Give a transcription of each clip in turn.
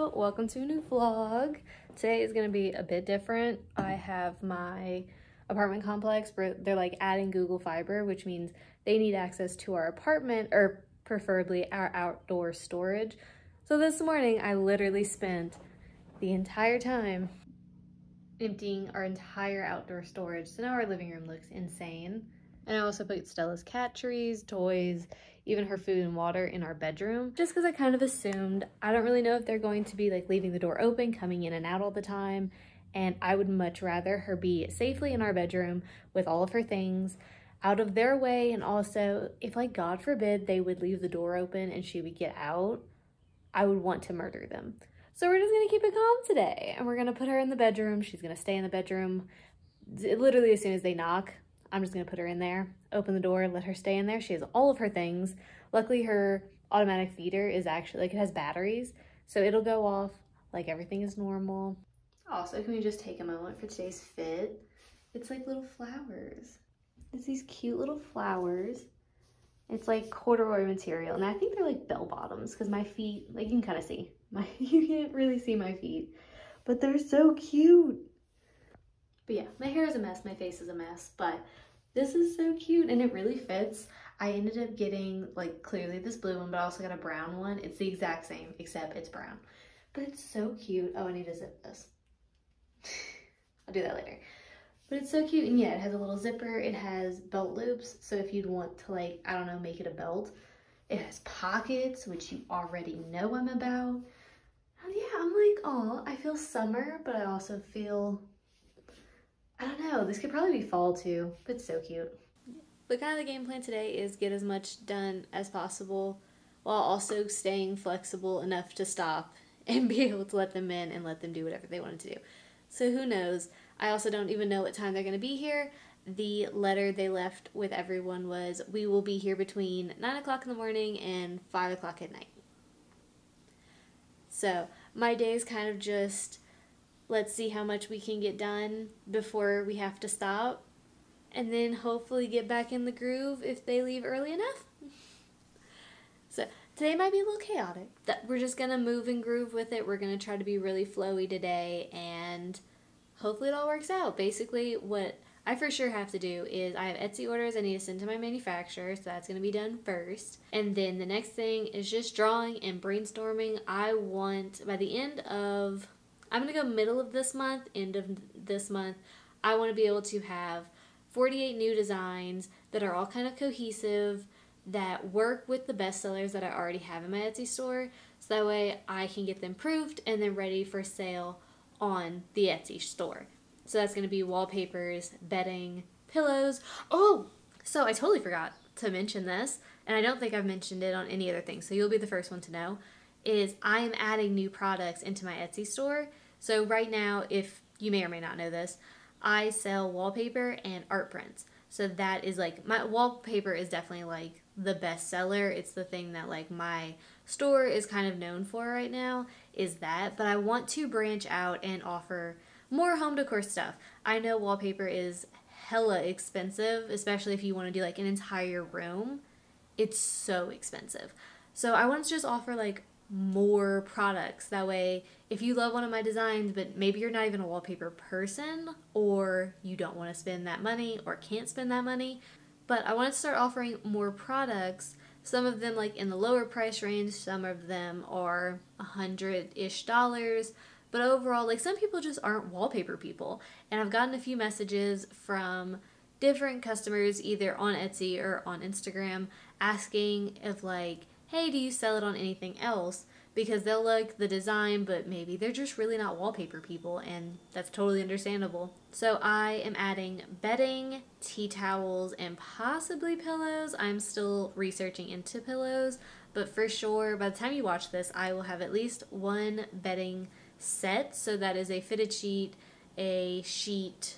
Hello, welcome to a new vlog. Today is going to be a bit different. I have my apartment complex where they're like adding Google Fiber, which means they need access to our apartment or preferably our outdoor storage. So this morning I literally spent the entire time emptying our entire outdoor storage. So now our living room looks insane. And I also put Stella's cat trees, toys, even her food and water in our bedroom, just because I kind of assumed, I don't really know if they're going to be like leaving the door open, coming in and out all the time. And I would much rather her be safely in our bedroom with all of her things out of their way. And also if like, God forbid, they would leave the door open and she would get out, I would want to murder them. So we're just gonna keep it calm today. And we're gonna put her in the bedroom. She's gonna stay in the bedroom. Literally as soon as they knock, I'm just gonna put her in there, open the door, let her stay in there. She has all of her things. Luckily her automatic feeder is actually, like it has batteries, so it'll go off like everything is normal. Also, can we just take a moment for today's fit? It's like little flowers. It's these cute little flowers. It's like corduroy material, and I think they're like bell bottoms because my feet, like you can kind of see, you can't really see my feet, but they're so cute. But yeah, my hair is a mess, my face is a mess, but this is so cute and it really fits. I ended up getting like clearly this blue one, but I also got a brown one. It's the exact same, except it's brown. But it's so cute. Oh, I need to zip this. I'll do that later. But it's so cute, and yeah, it has a little zipper. It has belt loops, so if you'd want to like, I don't know, make it a belt. It has pockets, which you already know I'm about. And yeah, I'm like, oh, I feel summer, but I also feel, I don't know, this could probably be fall too, but it's so cute. But kind of the game plan today is get as much done as possible while also staying flexible enough to stop and be able to let them in and let them do whatever they wanted to do. So who knows? I also don't even know what time they're going to be here. The letter they left with everyone was, we will be here between 9 o'clock in the morning and 5 o'clock at night. So my day is kind of just, let's see how much we can get done before we have to stop, and then hopefully get back in the groove if they leave early enough. So today might be a little chaotic. We're just gonna move and groove with it. We're gonna try to be really flowy today, and hopefully it all works out. Basically what I for sure have to do is I have Etsy orders I need to send to my manufacturer, so that's going to be done first. And then the next thing is just drawing and brainstorming. I want, by the end of, I'm going to go middle of this month, end of this month, I want to be able to have 48 new designs that are all kind of cohesive, that work with the bestsellers that I already have in my Etsy store, so that way I can get them proofed and then ready for sale on the Etsy store. So that's going to be wallpapers, bedding, pillows. Oh, so I totally forgot to mention this, and I don't think I've mentioned it on any other thing, so you'll be the first one to know, is I am adding new products into my Etsy store. So right now, if you may or may not know this, I sell wallpaper and art prints. So that is like, my wallpaper is definitely like the best seller. It's the thing that like my store is kind of known for right now, is that. But I want to branch out and offer more home decor stuff. I know wallpaper is hella expensive, especially if you want to do like an entire room. It's so expensive. So I want to just offer like more products. That way, if you love one of my designs, but maybe you're not even a wallpaper person, or you don't want to spend that money or can't spend that money, but I want to start offering more products. Some of them like in the lower price range, some of them are $100-ish. But overall, like some people just aren't wallpaper people. And I've gotten a few messages from different customers either on Etsy or on Instagram asking if like, hey, do you sell it on anything else? Because they'll like the design, but maybe they're just really not wallpaper people, and that's totally understandable. So I am adding bedding, tea towels, and possibly pillows. I'm still researching into pillows, but for sure, by the time you watch this, I will have at least one bedding set. So that is a fitted sheet, a sheet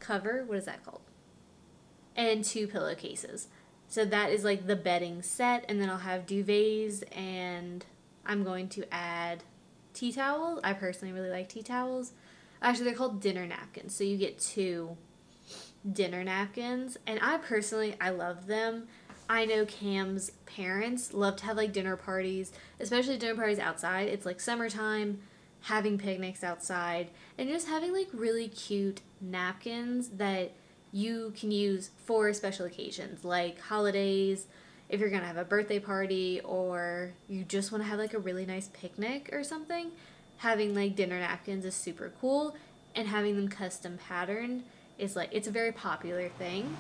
cover, what is that called? And 2 pillowcases. So that is like the bedding set, and then I'll have duvets, and I'm going to add tea towels. I personally really like tea towels. Actually, they're called dinner napkins, so you get 2 dinner napkins, and I personally, I love them. I know Cam's parents love to have like dinner parties, especially dinner parties outside. It's like summertime, having picnics outside, and just having like really cute napkins that you can use for special occasions like holidays, if you're gonna have a birthday party, or you just want to have like a really nice picnic or something. Having like dinner napkins is super cool, and having them custom patterned is like, it's a very popular thing.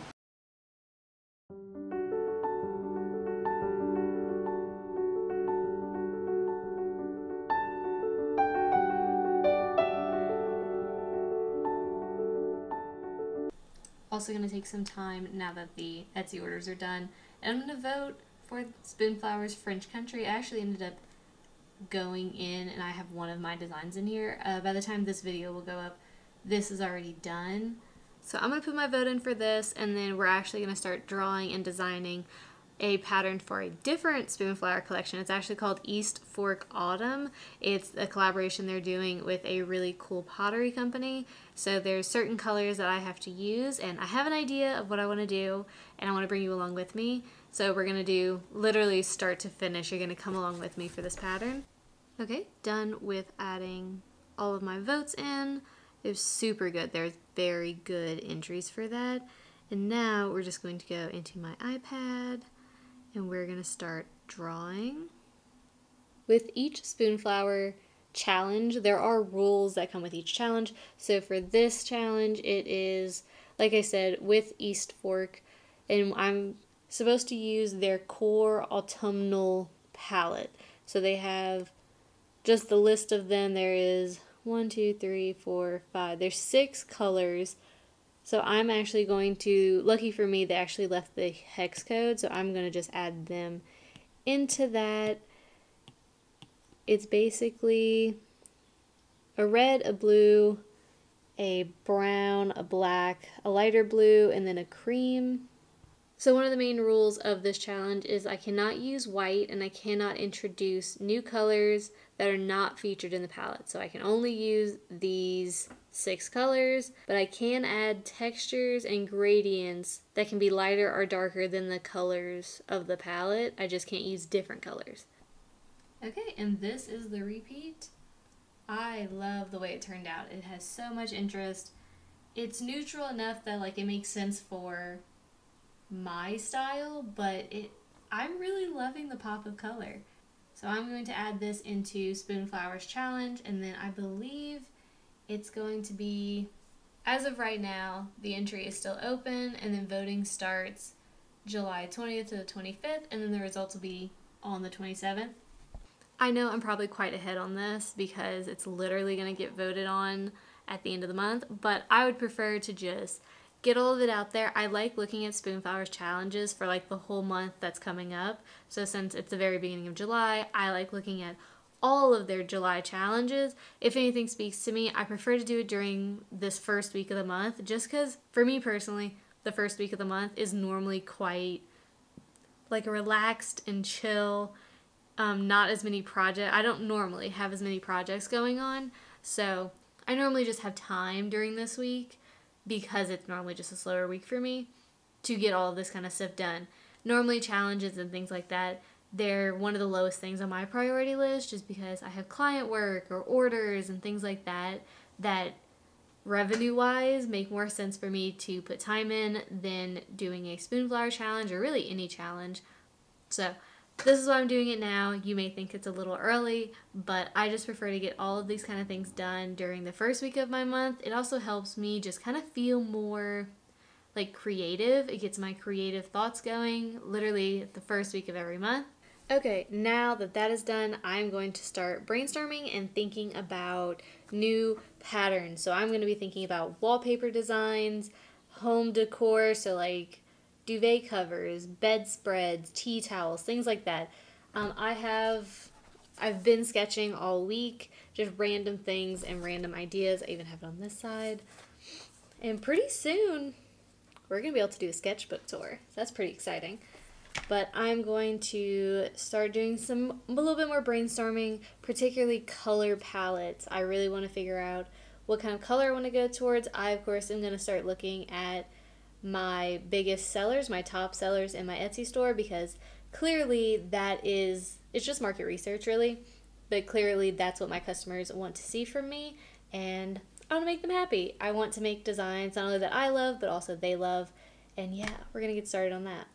Also going to take some time now that the Etsy orders are done, and I'm going to vote for Spoonflower's French Country. I actually ended up going in and I have one of my designs in here. By the time this video will go up, this is already done. So I'm going to put my vote in for this, and then we're actually going to start drawing and designing a pattern for a different Spoonflower collection. It's actually called East Fork Autumn. It's a collaboration they're doing with a really cool pottery company. So there's certain colors that I have to use, and I have an idea of what I want to do, and I want to bring you along with me. So we're going to do literally start to finish. You're going to come along with me for this pattern. Okay, done with adding all of my votes in. It was super good. There's very good entries for that. And now we're just going to go into my iPad, and we're going to start drawing. With each Spoonflower challenge, there are rules that come with each challenge. So for this challenge, it is, like I said, with East Fork, and I'm supposed to use their core autumnal palette. So they have just the list of them. There is 1, 2, 3, 4, 5. There's 6 colors. So I'm actually going to, lucky for me, they actually left the hex code, so I'm going to just add them into that. It's basically a red, a blue, a brown, a black, a lighter blue, and then a cream. So one of the main rules of this challenge is I cannot use white, and I cannot introduce new colors that are not featured in the palette. So I can only use these 6 colors, but I can add textures and gradients that can be lighter or darker than the colors of the palette. I just can't use different colors. Okay, and this is the repeat. I love the way it turned out. It has so much interest. It's neutral enough that like it makes sense for my style, but I'm really loving the pop of color. So I'm going to add this into Spoonflower's challenge, and then I believe it's going to be, as of right now, the entry is still open, and then voting starts July 20th to the 25th, and then the results will be on the 27th. I know I'm probably quite ahead on this because it's literally going to get voted on at the end of the month, but I would prefer to just get all of it out there. I like looking at Spoonflower's challenges for like the whole month that's coming up. So since it's the very beginning of July, I like looking at all of their July challenges. If anything speaks to me, I prefer to do it during this first week of the month, just because for me personally, the first week of the month is normally quite like relaxed and chill. Not as many projects. I don't normally have as many projects going on, so I normally just have time during this week, because it's normally just a slower week for me, to get all of this kind of stuff done. Normally challenges and things like that, they're one of the lowest things on my priority list, just because I have client work or orders and things like that that revenue-wise make more sense for me to put time in than doing a Spoonflower challenge or really any challenge. So this is why I'm doing it now. You may think it's a little early, but I just prefer to get all of these kind of things done during the first week of my month. It also helps me just kind of feel more like creative. It gets my creative thoughts going literally the first week of every month. Okay, now that that is done, I'm going to start brainstorming and thinking about new patterns. So I'm going to be thinking about wallpaper designs, home decor, so like duvet covers, bedspreads, tea towels, things like that. I've been sketching all week, just random things and random ideas. I even have it on this side. And pretty soon, we're going to be able to do a sketchbook tour. So that's pretty exciting. But I'm going to start doing a little bit more brainstorming, particularly color palettes. I really want to figure out what kind of color I want to go towards. I, of course, am going to start looking at my biggest sellers, my top sellers in my Etsy store, because clearly it's just market research really, but clearly that's what my customers want to see from me, and I want to make them happy. I want to make designs not only that I love, but also they love, and yeah, we're going to get started on that.